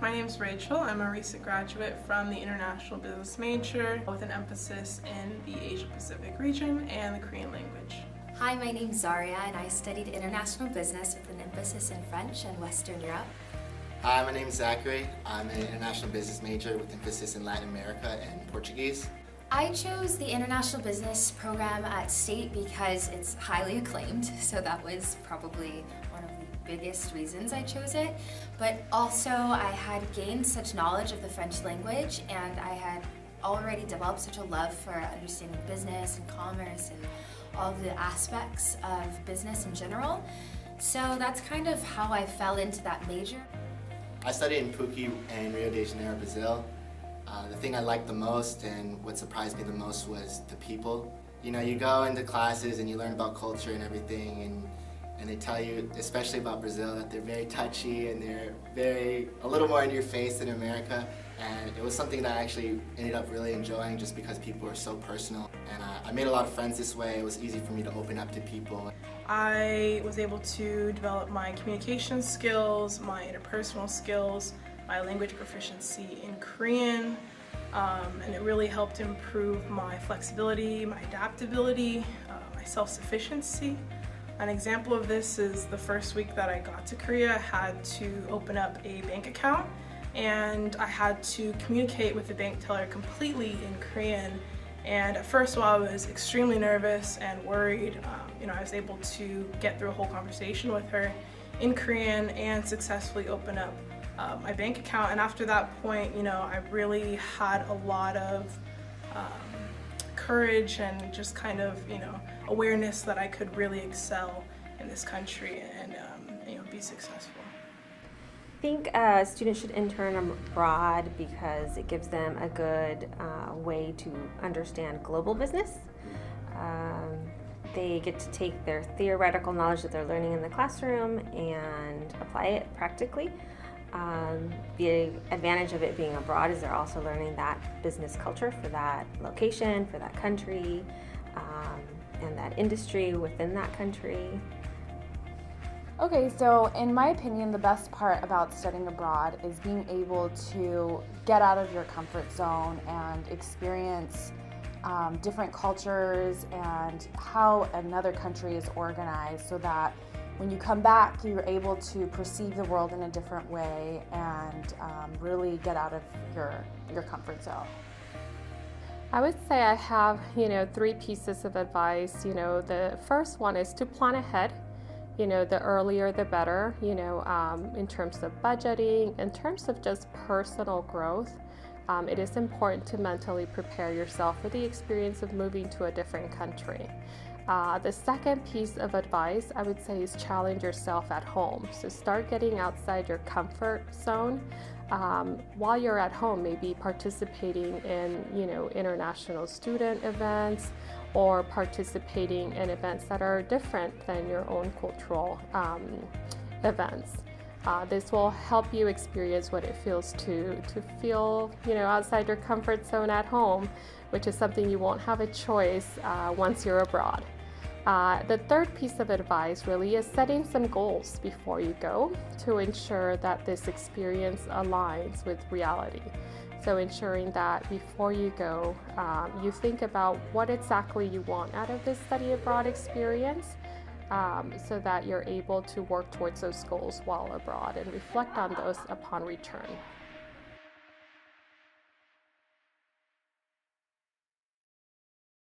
My name is Rachel. I'm a recent graduate from the International Business major with an emphasis in the Asia Pacific region and the Korean language. Hi, my name's Zaria and I studied International Business with an emphasis in French and Western Europe. Hi, my name is Zachary. I'm an International Business major with emphasis in Latin America and Portuguese. I chose the International Business program at State because it's highly acclaimed, so that was probably one of the biggest reasons I chose it. But also I had gained such knowledge of the French language and I had already developed such a love for understanding business and commerce and all of the aspects of business in general. So that's kind of how I fell into that major. I studied in PUC in Rio de Janeiro, Brazil. The thing I liked the most and what surprised me the most was the people. You know, you go into classes and you learn about culture and everything, and they tell you, especially about Brazil, that they're very touchy and they're a little more in your face than America. And it was something that I actually ended up really enjoying just because people are so personal. And I made a lot of friends this way. It was easy for me to open up to people. I was able to develop my communication skills, my interpersonal skills, my language proficiency in Korean, and it really helped improve my flexibility, my adaptability, my self-sufficiency. An example of this is the first week that I got to Korea, I had to open up a bank account and I had to communicate with the bank teller completely in Korean. And at first, while I was extremely nervous and worried, I was able to get through a whole conversation with her in Korean and successfully open up my bank account. And after that point, I really had a lot of courage and just kind of, awareness that I could really excel in this country and, be successful. I think students should intern abroad because it gives them a good way to understand global business. They get to take their theoretical knowledge that they're learning in the classroom and apply it practically. The advantage of it being abroad is they're also learning that business culture for that location, for that country, and that industry within that country. Okay, so in my opinion, the best part about studying abroad is being able to get out of your comfort zone and experience different cultures and how another country is organized, so that when you come back, you're able to perceive the world in a different way and really get out of your comfort zone. I would say I have, 3 pieces of advice. The first one is to plan ahead. The earlier the better, in terms of budgeting, in terms of just personal growth. It is important to mentally prepare yourself for the experience of moving to a different country. The second piece of advice I would say is challenge yourself at home. So start getting outside your comfort zone. While you're at home, maybe participating in, international student events or participating in events that are different than your own cultural events. This will help you experience what it feels to feel, outside your comfort zone at home, which is something you won't have a choice once you're abroad. The third piece of advice really is setting some goals before you go to ensure that this experience aligns with reality. So ensuring that before you go, you think about what exactly you want out of this study abroad experience, so that you're able to work towards those goals while abroad and reflect on those upon return.